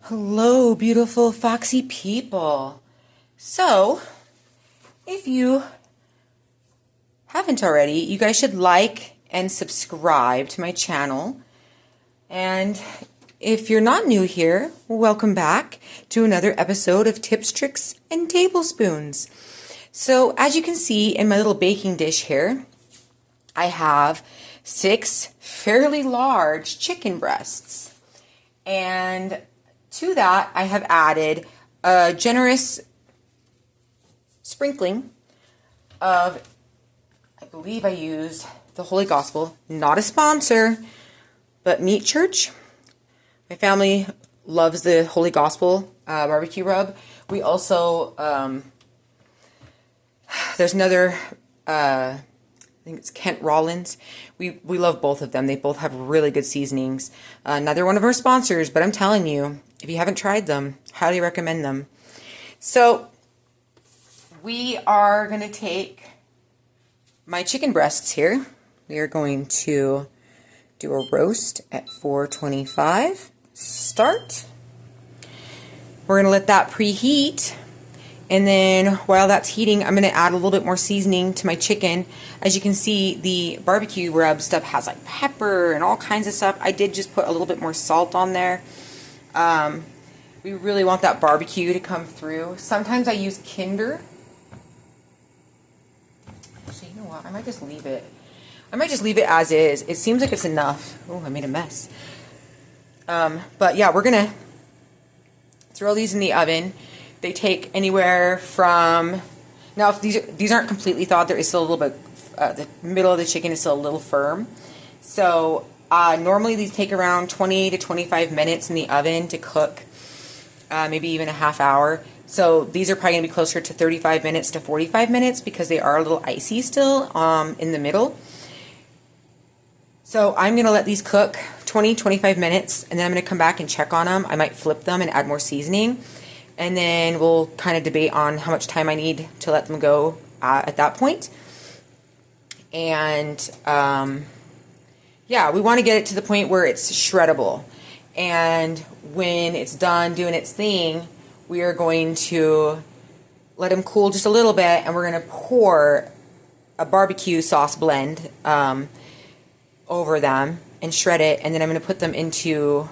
Hello, beautiful foxy people. So, if you haven't already, you guys should like and subscribe to my channel. And if you're not new here, welcome back to another episode of Tips, Tricks, and Tablespoons. So, as you can see in my little baking dish here, I have 6 fairly large chicken breasts. And to that, I have added a generous sprinkling of, I believe I used the Holy Gospel, not a sponsor, but Meat Church. My family loves the Holy Gospel barbecue rub. We also, there's another, I think it's Kent Rollins. We love both of them. They both have really good seasonings. Neither one of our sponsors, but I'm telling you, if you haven't tried them, highly recommend them. So we are going to take my chicken breasts here. We are going to do a roast at 425. Start. We're going to let that preheat. And then while that's heating, I'm going to add a little bit more seasoning to my chicken. As you can see, the barbecue rub stuff has like pepper and all kinds of stuff. I did just put a little bit more salt on there. We really want that barbecue to come through. Sometimes I use Kinder. Actually, you know what? I might just leave it. I might just leave it as is. It seems like it's enough. Oh, I made a mess. But yeah, we're going to throw these in the oven. They take anywhere from, now if these aren't completely thawed, there is still a little bit, the middle of the chicken is still a little firm. So normally these take around 20 to 25 minutes in the oven to cook, maybe even a half hour. So these are probably going to be closer to 35 minutes to 45 minutes because they are a little icy still in the middle. So I'm going to let these cook 20-25 minutes, and then I'm going to come back and check on them. I might flip them and add more seasoning. And then we'll kind of debate on how much time I need to let them go at that point. And yeah, we want to get it to the point where it's shreddable. And when it's done doing its thing, we are going to let them cool just a little bit, and we're going to pour a barbecue sauce blend over them and shred it. And then I'm going to put them into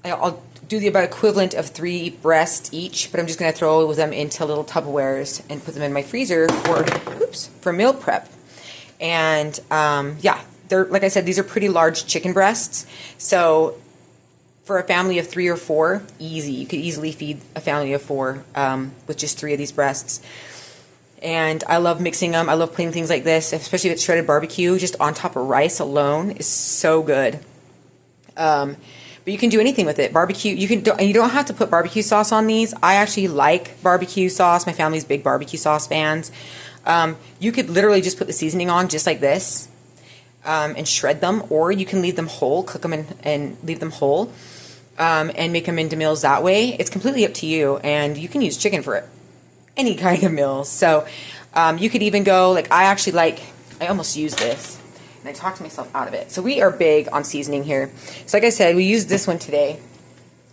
I'll do the about equivalent of 3 breasts each, but I'm just going to throw them into little Tupperwares and put them in my freezer for meal prep. And yeah, they're, like I said, these are pretty large chicken breasts. So for a family of 3 or 4, easy. You could easily feed a family of 4 with just 3 of these breasts. And I love mixing them. I love putting things like this, especially if it's shredded barbecue, just on top of rice alone is so good. But you can do anything with it. Barbecue, you don't have to put barbecue sauce on these. I actually like barbecue sauce. My family's big barbecue sauce fans. You could literally just put the seasoning on just like this and shred them, or you can leave them whole, cook them and leave them whole and make them into meals that way. It's completely up to you, and you can use chicken for it. Any kind of meals. So you could even go, like I almost use this. And I talked myself out of it. So we are big on seasoning here. So like I said, we used this one today.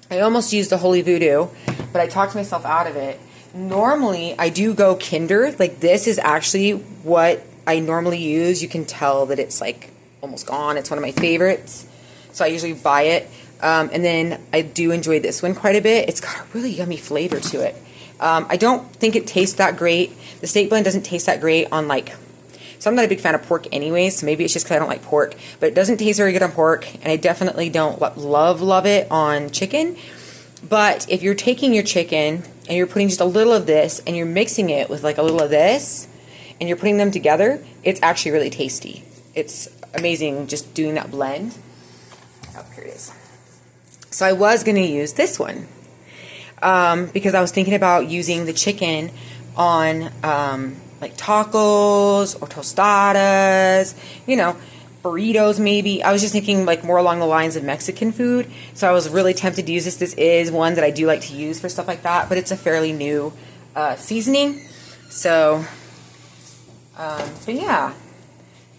I almost used the Holy Voodoo, but I talked myself out of it. Normally, I do go Kinder. Like this is actually what I normally use. You can tell that it's like almost gone. It's one of my favorites. So I usually buy it. And then I do enjoy this one quite a bit. It's got a really yummy flavor to it. I don't think it tastes that great. The steak blend doesn't taste that great on so I'm not a big fan of pork anyways, so maybe it's just because I don't like pork. But it doesn't taste very good on pork, and I definitely don't love it on chicken. But if you're taking your chicken and you're putting just a little of this and you're mixing it with like a little of this and you're putting them together, it's actually really tasty. It's amazing just doing that blend. Oh, here it is. So I was going to use this one because I was thinking about using the chicken on like tacos or tostadas, burritos maybe. I was just thinking like more along the lines of Mexican food. So I was really tempted to use this. This is one that I do like to use for stuff like that, but it's a fairly new seasoning. So, but yeah.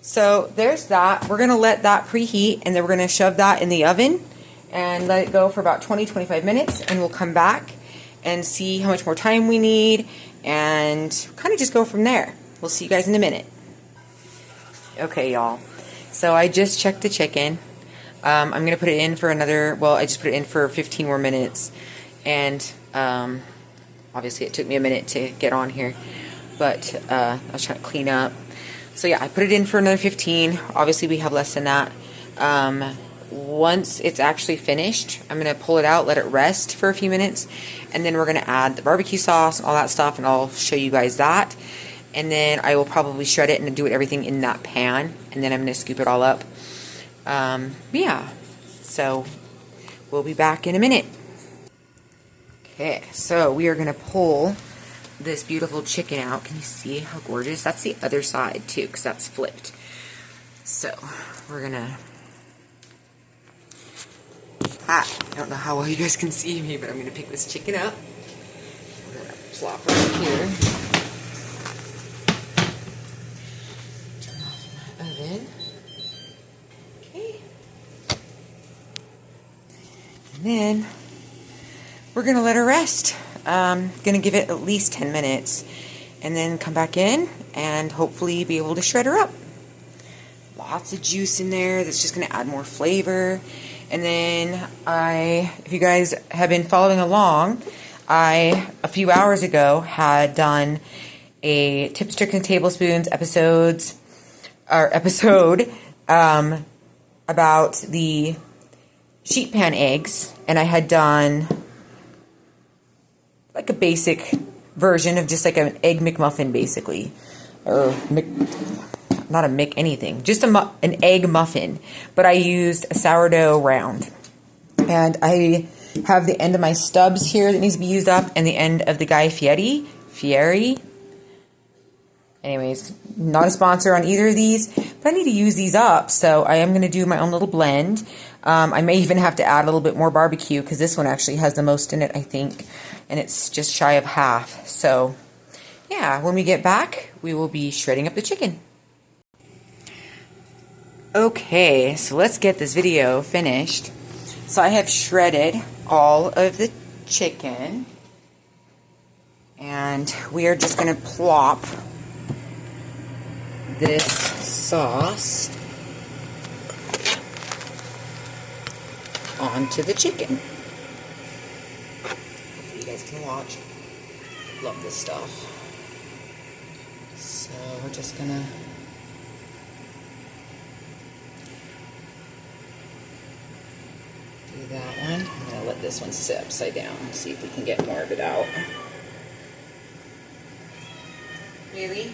So there's that. We're going to let that preheat, and then we're going to shove that in the oven. and let it go for about 20-25 minutes, and we'll come back and see how much more time we need and kind of just go from there. We'll see you guys in a minute. Okay, y'all. So I just checked the chicken. I'm going to put it in for another, well, I just put it in for 15 more minutes. And obviously it took me a minute to get on here. But I was trying to clean up. So yeah, I put it in for another 15. Obviously we have less than that. Once it's actually finished, I'm going to pull it out, let it rest for a few minutes. And then we're going to add the barbecue sauce and all that stuff. And I'll show you guys that. And then I will probably shred it and do everything in that pan. And then I'm going to scoop it all up. Yeah. So we'll be back in a minute. Okay, so we are going to pull this beautiful chicken out. Can you see how gorgeous? That's the other side too, because that's flipped. So we're going to... I don't know how well you guys can see me, but I'm going to pick this chicken up. We're going to plop right here. Oven. Okay. And then we're going to let her rest. Going to give it at least 10 minutes and then come back in and hopefully be able to shred her up. Lots of juice in there that's just going to add more flavor. And then if you guys have been following along, a few hours ago had done a Tips, Tricks, and Tablespoons episode about the sheet pan eggs, and I had done like a basic version of just like an egg McMuffin, basically, or not a Mick anything, just an egg muffin, but I used a sourdough round, and I have the end of my stubs here that needs to be used up, and the end of the Guy Fieri. Anyways, not a sponsor on either of these, but I need to use these up, so I am going to do my own little blend. I may even have to add a little bit more barbecue, because this one actually has the most in it, I think, and it's just shy of half. So, yeah, when we get back, we will be shredding up the chicken. Okay, so let's get this video finished. So I have shredded all of the chicken, and we are just going to plop this sauce onto the chicken. Hopefully you guys can watch. Love this stuff. So we're just gonna do that one. I'm gonna let this one sit upside down and see if we can get more of it out. Really?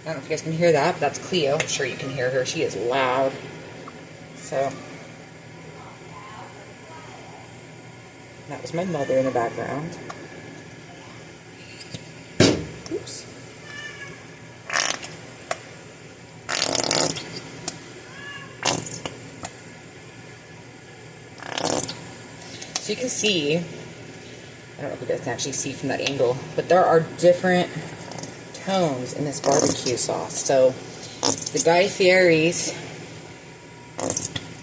I don't know if you guys can hear that, but that's Cleo. I'm sure you can hear her. She is loud. So, that was my mother in the background. Oops. So you can see, I don't know if you guys can actually see from that angle, but there are different tones in this barbecue sauce. So the Guy Fieri's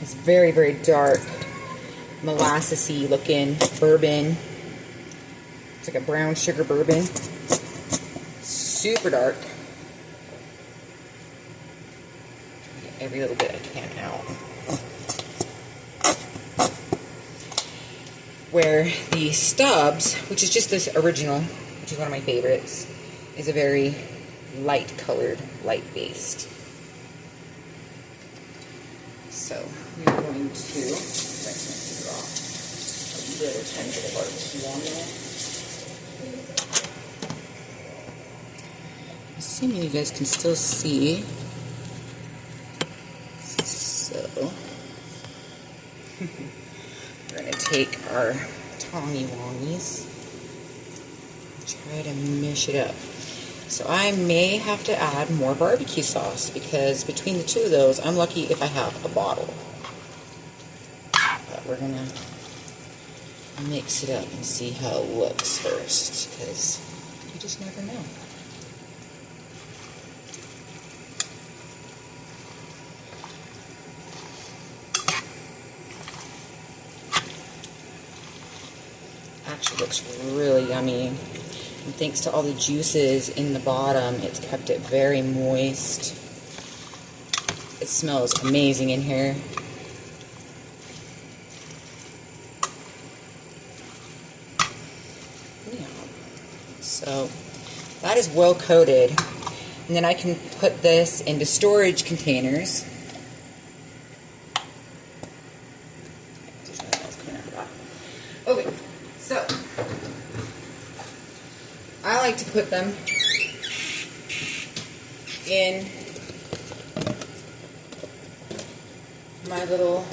is very, very dark, molassesy looking bourbon. It's like a brown sugar bourbon. Super dark. Get every little bit I can out. Where the Stubbs, which is just this original, which is one of my favorites, is a very light colored, light based. So we're going to drop a little tiny bit of barbecue on there. Assuming you guys can still see. So we're going to take our tongy wongies and try to mash it up. So I may have to add more barbecue sauce, because between the two of those, I'm lucky if I have a bottle. But we're going to mix it up and see how it looks first, because you just never know. actually looks really yummy. And thanks to all the juices in the bottom, it's kept it very moist. It smells amazing in here. Yeah. So that is well coated. And then I can put this into storage containers. Okay, so I like to put them in my little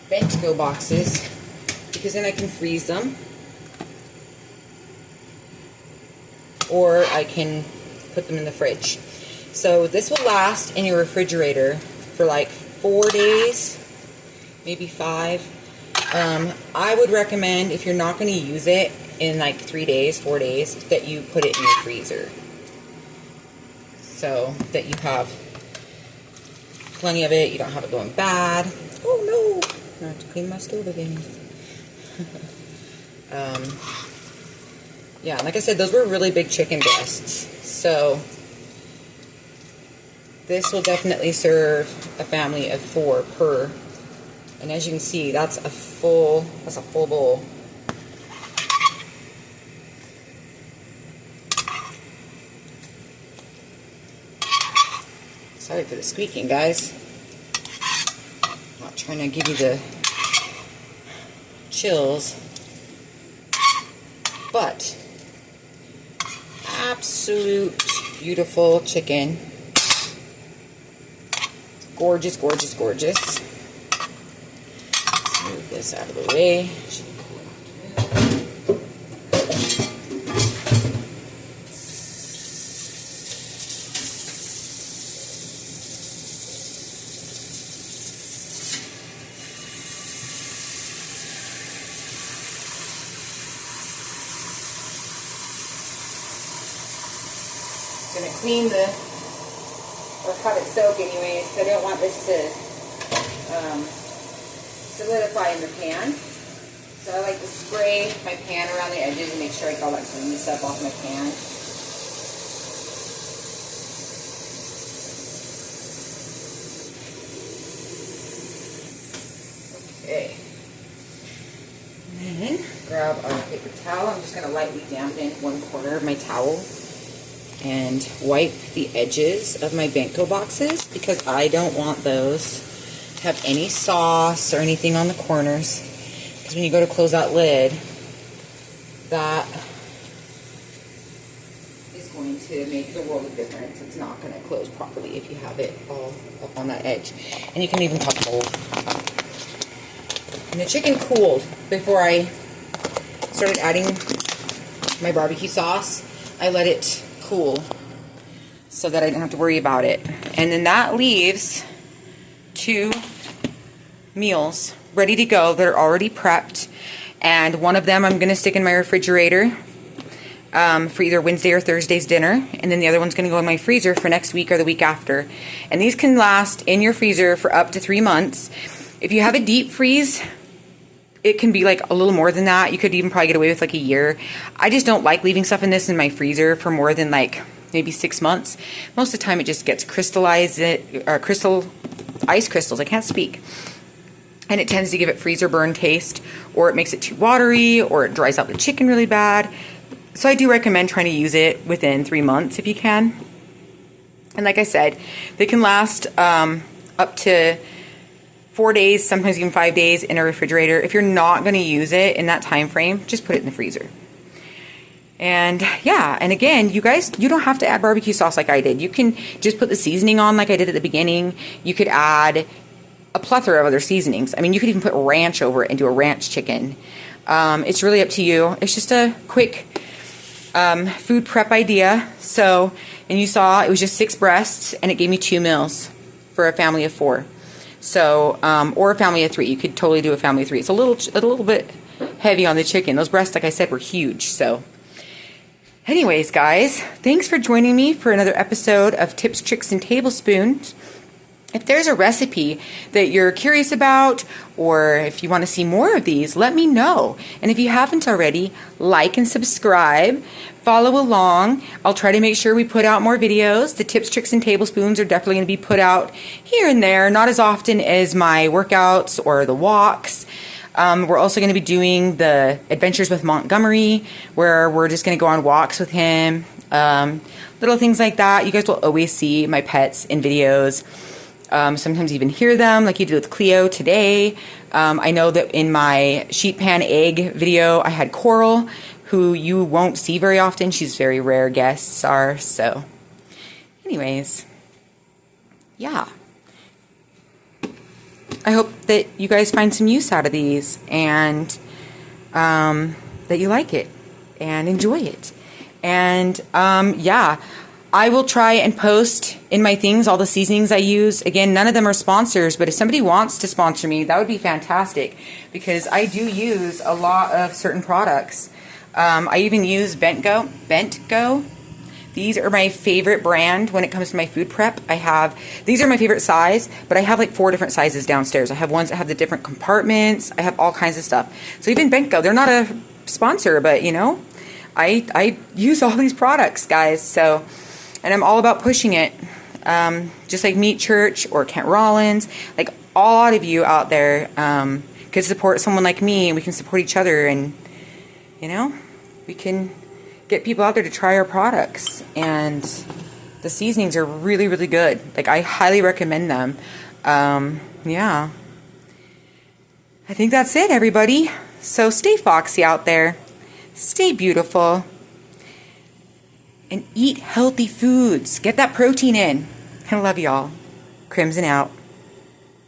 bento boxes because then I can freeze them, or I can put them in the fridge. So this will last in your refrigerator for like 4 days, maybe 5. I would recommend, if you're not going to use it in like 3 days, 4 days, that you put it in your freezer so that you have plenty of it. You don't have it going bad. Oh no! I have to clean my stove again. Yeah, like I said, those were really big chicken breasts. So this will definitely serve a family of 4 per. And as you can see, that's a full bowl. Sorry for the squeaking, guys. I'm not trying to give you the chills, but absolute beautiful chicken. Gorgeous, gorgeous, gorgeous. Move this out of the way. I'm going to clean or have it soak anyways, because I don't want this to solidify in the pan. So I like to spray my pan around the edges and make sure I got all that green stuff off my pan. Okay. And then grab a paper towel. I'm just going to lightly dampen one corner of my towel and wipe the edges of my bento boxes because I don't want those to have any sauce or anything on the corners, because when you go to close that lid, that is going to make the world of difference. It's not going to close properly if you have it all up on that edge. And you can even tuck mold. And the chicken cooled before I started adding my barbecue sauce. I let it cool so that I didn't have to worry about it. And then that leaves 2 meals ready to go that are already prepped, and one of them I'm going to stick in my refrigerator for either Wednesday or Thursday's dinner, and then the other one's going to go in my freezer for next week or the week after. And these can last in your freezer for up to 3 months. If you have a deep freeze, it can be like a little more than that. You could even probably get away with like a year. I just don't like leaving stuff in this in my freezer for more than like maybe 6 months. Most of the time it just gets crystallized, ice crystals, I can't speak. And it tends to give it freezer burn taste, or it makes it too watery, or it dries out the chicken really bad. So I do recommend trying to use it within 3 months if you can. And like I said, they can last up to 4 days, sometimes even 5 days in a refrigerator. If you're not going to use it in that time frame, just put it in the freezer. And yeah, and again, you guys, you don't have to add barbecue sauce like I did. You can just put the seasoning on like I did at the beginning. You could add a plethora of other seasonings. I mean, you could even put ranch over it and do a ranch chicken. It's really up to you. It's just a quick food prep idea. So, and you saw it was just 6 breasts, and it gave me 2 meals for a family of 4. So, or a family of 3. You could totally do a family of 3. It's a little bit heavy on the chicken. Those breasts, like I said, were huge. So, anyways, guys, thanks for joining me for another episode of Tips, Tricks, and Tablespoons. If there's a recipe that you're curious about, or if you want to see more of these, let me know. And if you haven't already, like and subscribe. Follow along. I'll try to make sure we put out more videos. The tips, tricks, and tablespoons are definitely going to be put out here and there, not as often as my workouts or the walks. We're also going to be doing the Adventures with Montgomery, where we're just going to go on walks with him. Little things like that. You guys will always see my pets in videos. Sometimes even hear them, like you did with Cleo today. I know that in my sheet pan egg video, I had Coral, who you won't see very often. She's very rare guests are. So anyways, yeah. I hope that you guys find some use out of these, and that you like it and enjoy it. And yeah, I will try and post in my things all the seasonings I use. Again, none of them are sponsors, but if somebody wants to sponsor me, that would be fantastic, because I do use a lot of certain products. I even use Bent Go. These are my favorite brand when it comes to my food prep. These are my favorite size, but I have like 4 different sizes downstairs. I have ones that have the different compartments. I have all kinds of stuff. So even Bent Go, they're not a sponsor, but you know, I use all these products, guys. So, and I'm all about pushing it. Just like Meat Church or Kent Rollins, like a lot of you out there could support someone like me, and we can support each other, and you know, we can get people out there to try our products. And the seasonings are really, really good. Like, I highly recommend them. Yeah. I think that's it, everybody. So stay foxy out there. Stay beautiful. And eat healthy foods. Get that protein in. I love y'all. Crimson out.